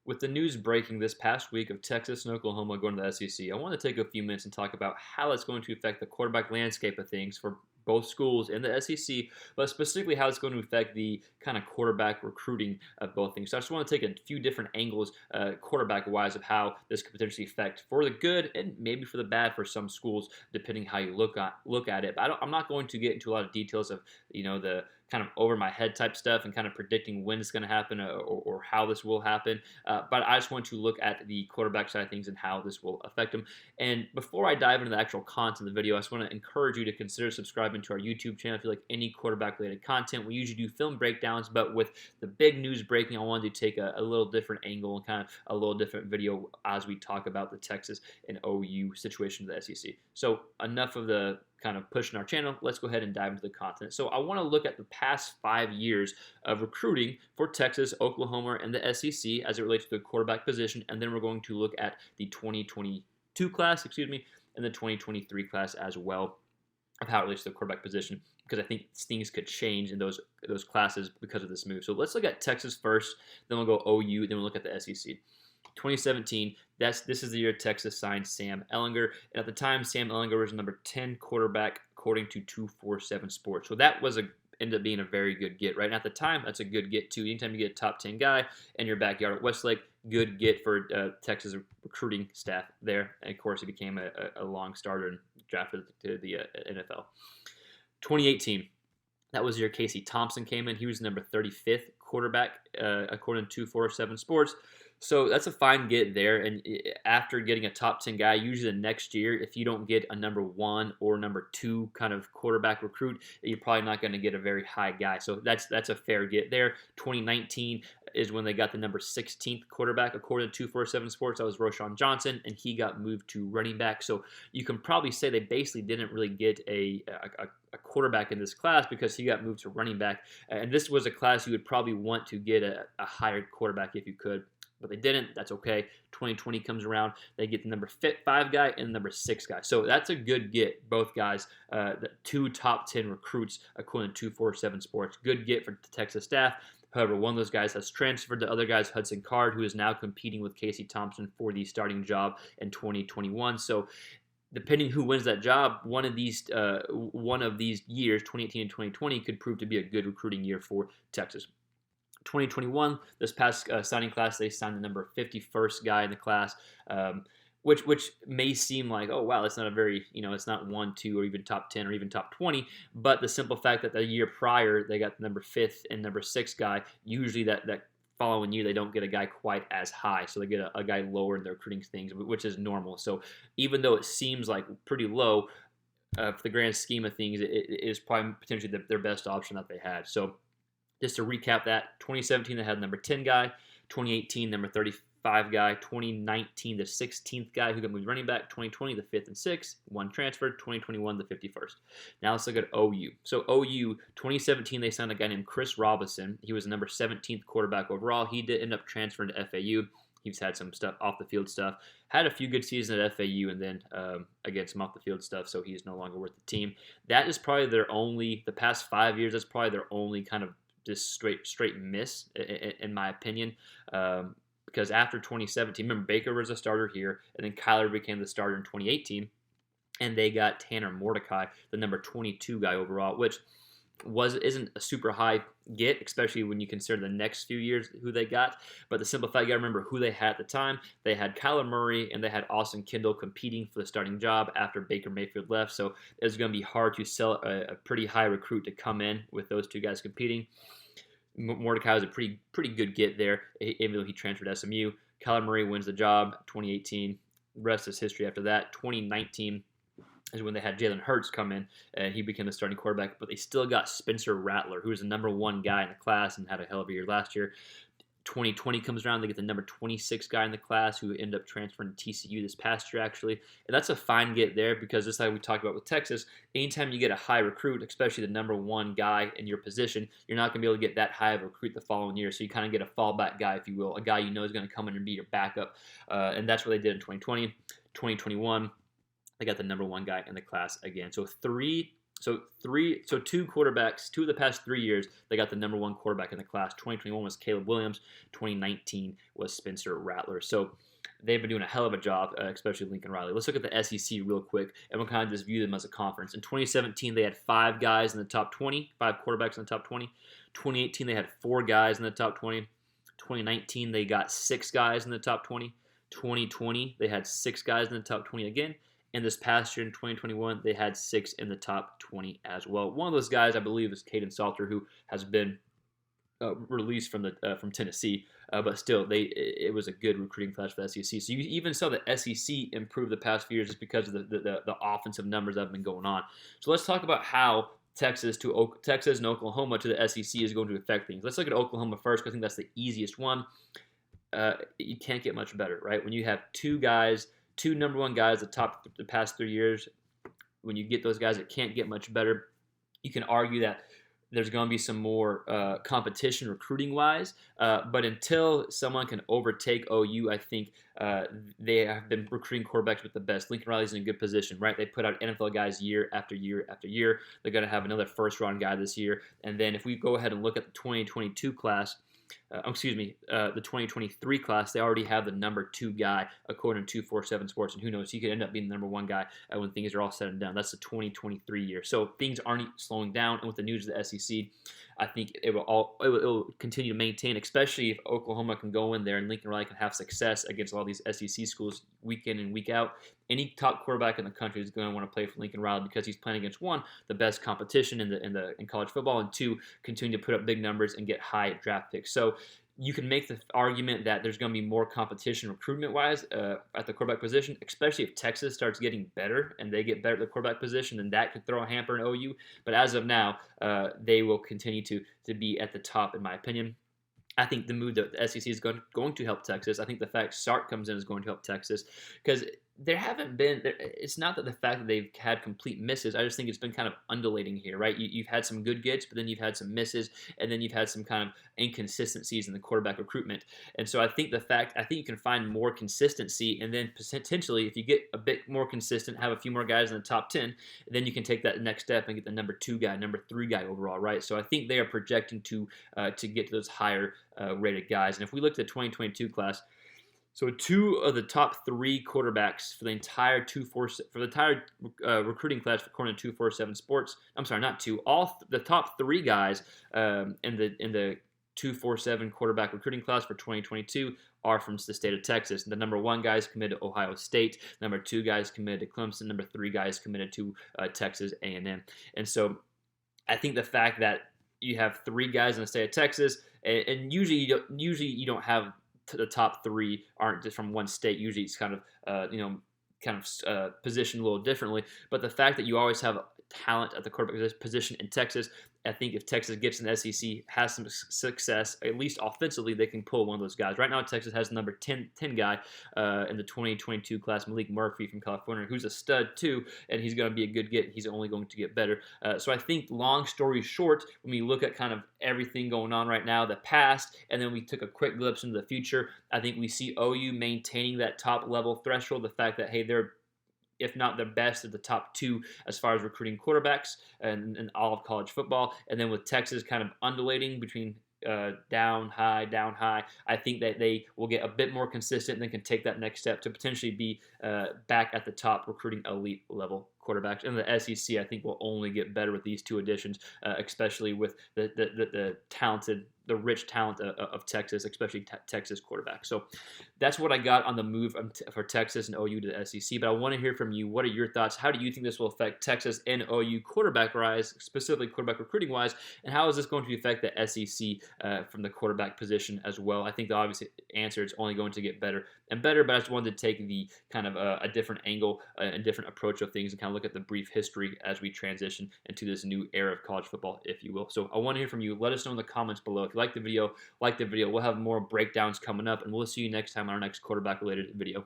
With the news breaking this past week of Texas and Oklahoma going to the SEC, I want to take a few minutes and talk about how that's going to affect the quarterback landscape of things for both schools in the SEC, but specifically how it's going to affect the kind of quarterback recruiting of both things. So I just want to take a few different angles, quarterback-wise, of how this could potentially affect for the good and maybe for the bad for some schools, depending how you look at it. But I'm not going to get into a lot of details of the kind of over my head type stuff and kind of predicting when it's going to happen or how this will happen. But I just want to look at the quarterback side of things and how this will affect them. And before I dive into the actual content of the video, I just want to encourage you to consider subscribing to our YouTube channel if you like any quarterback related content. We usually do film breakdowns, but with the big news breaking, I wanted to take a little different angle and kind of a little different video as we talk about the Texas and OU situation of the SEC. So enough of the kind of pushing our channel, let's go ahead and dive into the content. So I want to look at the past 5 years of recruiting for Texas, Oklahoma, and the SEC as it relates to the quarterback position, and then we're going to look at the 2022 class, and the 2023 class as well, of how it relates to the quarterback position, because I think things could change in those classes because of this move. So let's look at Texas first, then we'll go OU, then we'll look at the SEC. 2017, this is the year Texas signed Sam Ehlinger, and at the time, Sam Ehlinger was number 10 quarterback according to 247 Sports. So that was ended up being a very good get, right? And at the time, that's a good get too. Anytime you get a top 10 guy in your backyard at Westlake, good get for Texas recruiting staff there. And of course, he became a long starter and drafted to the NFL. 2018, that was the year Casey Thompson came in. He was number 35th quarterback according to 247 Sports. So that's a fine get there. And after getting a top 10 guy, usually the next year, if you don't get a number 1 or number 2 kind of quarterback recruit, you're probably not going to get a very high guy. So that's a fair get there. 2019 is when they got the number 16th quarterback according to 247 Sports. That was Roschon Johnson, and he got moved to running back. So you can probably say they basically didn't really get a quarterback in this class because he got moved to running back. And this was a class you would probably want to get a higher quarterback if you could. But they didn't. That's okay. 2020 comes around. They get the number 5 guy and the number 6 guy. So that's a good get. Both guys, the 2 top 10 recruits according to 247 Sports. Good get for the Texas staff. However, one of those guys has transferred. The other guy is Hudson Card, who is now competing with Casey Thompson for the starting job in 2021. So depending who wins that job, one of these years, 2018 and 2020, could prove to be a good recruiting year for Texas. 2021, this past signing class, they signed the number 51st guy in the class, which may seem like, oh wow, that's not a very, it's not 1, 2, or even top 10 or even top 20. But the simple fact that the year prior they got the number 5th and number 6 guy, usually that following year they don't get a guy quite as high, so they get a guy lower in their recruiting things, which is normal. So even though it seems like pretty low, for the grand scheme of things, it is probably potentially their best option that they had. So just to recap that, 2017 they had number 10 guy, 2018 number 35 guy, 2019 the 16th guy who got moved running back, 2020 the 5th and 6th, one transferred, 2021 the 51st. Now let's look at OU. So OU, 2017 they signed a guy named Chris Robinson. He was the number 17th quarterback overall. He did end up transferring to FAU. He's had some stuff off the field stuff. Had a few good seasons at FAU, and then again some off the field stuff. So he's no longer with the team. That is probably the past 5 years. That's probably their only kind of just straight miss, in my opinion, because after 2017, remember Baker was a starter here, and then Kyler became the starter in 2018, and they got Tanner Mordecai, the number 22 guy overall, which isn't a super high get, especially when you consider the next few years who they got. But the simple fact, you got to remember who they had at the time. They had Kyler Murray and they had Austin Kendall competing for the starting job after Baker Mayfield left. So it's going to be hard to sell a pretty high recruit to come in with those two guys competing. Mordecai was a pretty good get there, even though he transferred to SMU. Kyler Murray wins the job 2018. The rest is history after that. 2019 is when they had Jalen Hurts come in, and he became the starting quarterback, but they still got Spencer Rattler, who was the number 1 guy in the class and had a hell of a year last year. 2020 comes around, they get the number 26 guy in the class who ended up transferring to TCU this past year, actually. And that's a fine get there because just like we talked about with Texas, anytime you get a high recruit, especially the number 1 guy in your position, you're not going to be able to get that high of a recruit the following year. So you kind of get a fallback guy, if you will, a guy you know is going to come in and be your backup. And that's what they did in 2020. 2021, they got the number 1 guy in the class again. So 3 two quarterbacks, two of the past 3 years, they got the number one quarterback in the class. 2021 was Caleb Williams. 2019 was Spencer Rattler. So they've been doing a hell of a job, especially Lincoln Riley. Let's look at the SEC real quick, and we'll kind of just view them as a conference. In 2017, they had 5 guys in the top 20, 5 quarterbacks in the top 20. 2018, they had 4 guys in the top 20. 2019, they got 6 guys in the top 20. 2020, they had 6 guys in the top 20 again. And this past year in 2021, they had 6 in the top 20 as well. One of those guys, I believe, is Caden Salter, who has been released from Tennessee, but still, it was a good recruiting class for the SEC. So you even saw the SEC improve the past few years just because of the offensive numbers that have been going on. So let's talk about how Texas and Oklahoma to the SEC is going to affect things. Let's look at Oklahoma first, because I think that's the easiest one. You can't get much better, right? When you have two number one guys the past 3 years, when you get those guys, it can't get much better. You can argue that there's going to be some more competition recruiting-wise, but until someone can overtake OU, I think they have been recruiting quarterbacks with the best. Lincoln Riley's in a good position, right? They put out NFL guys year after year after year. They're going to have another first-round guy this year. And then if we go ahead and look at the 2022 class, the 2023 class, they already have the number 2 guy according to 247 Sports, and who knows, he could end up being the number 1 guy when things are all said and done. That's the 2023 year, so things aren't slowing down. And with the news of the SEC, I think it will continue to maintain, especially if Oklahoma can go in there and Lincoln Riley can have success against all these SEC schools week in and week out. Any top quarterback in the country is going to want to play for Lincoln Riley because he's playing against, 1, the best competition in college football, and 2, continue to put up big numbers and get high draft picks. So you can make the argument that there's going to be more competition recruitment-wise at the quarterback position, especially if Texas starts getting better and they get better at the quarterback position, and that could throw a hamper in OU. But as of now, they will continue to be at the top, in my opinion. I think the move that the SEC is going to help Texas. I think the fact Sark comes in is going to help Texas, because there haven't been. It's not that the fact that they've had complete misses. I just think it's been kind of undulating here, right? You've had some good gets, but then you've had some misses, and then you've had some kind of inconsistencies in the quarterback recruitment. And so I think you can find more consistency, and then potentially, if you get a bit more consistent, have a few more guys in the top 10, then you can take that next step and get the number 2 guy, number 3 guy overall, right? So I think they are projecting to get to those higher rated guys. And if we look at the 2022 class, so 2 of the top 3 quarterbacks for the entire recruiting class according to 247 Sports. I'm sorry, not 2. The top 3 guys in the 247 quarterback recruiting class for 2022 are from the state of Texas. The number 1 guy is committed to Ohio State. Number 2 guys committed to Clemson. Number 3 guys committed to Texas A&M. And so I think the fact that you have 3 guys in the state of Texas, and usually you don't have the top 3 aren't just from one state. Usually it's kind of positioned a little differently. But the fact that you always have talent at the quarterback position in Texas, I think if Texas gets in the SEC, has some success, at least offensively, they can pull one of those guys. Right now, Texas has the number 10 guy in the 2022 class, Malik Murphy from California, who's a stud too, and he's going to be a good get. He's only going to get better. So I think, long story short, when we look at kind of everything going on right now, the past, and then we took a quick glimpse into the future, I think we see OU maintaining that top-level threshold, the fact that, hey, they're, if not the best, of the top 2 as far as recruiting quarterbacks and all of college football. And then with Texas kind of undulating between down, high, I think that they will get a bit more consistent and then can take that next step to potentially be back at the top recruiting elite level quarterbacks. And the SEC, I think, will only get better with these 2 additions, especially with the talented, the rich talent of Texas, especially Texas quarterback. So that's what I got on the move for Texas and OU to the SEC. But I want to hear from you. What are your thoughts? How do you think this will affect Texas and OU quarterback-wise, specifically quarterback recruiting-wise? And how is this going to affect the SEC from the quarterback position as well? I think the obvious answer is only going to get better and better, but I just wanted to take the kind of a different angle and different approach of things and kind of look at the brief history as we transition into this new era of college football, if you will. So I want to hear from you. Let us know in the comments below. If you like the video, We'll have more breakdowns coming up, and we'll see you next time on our next quarterback-related video.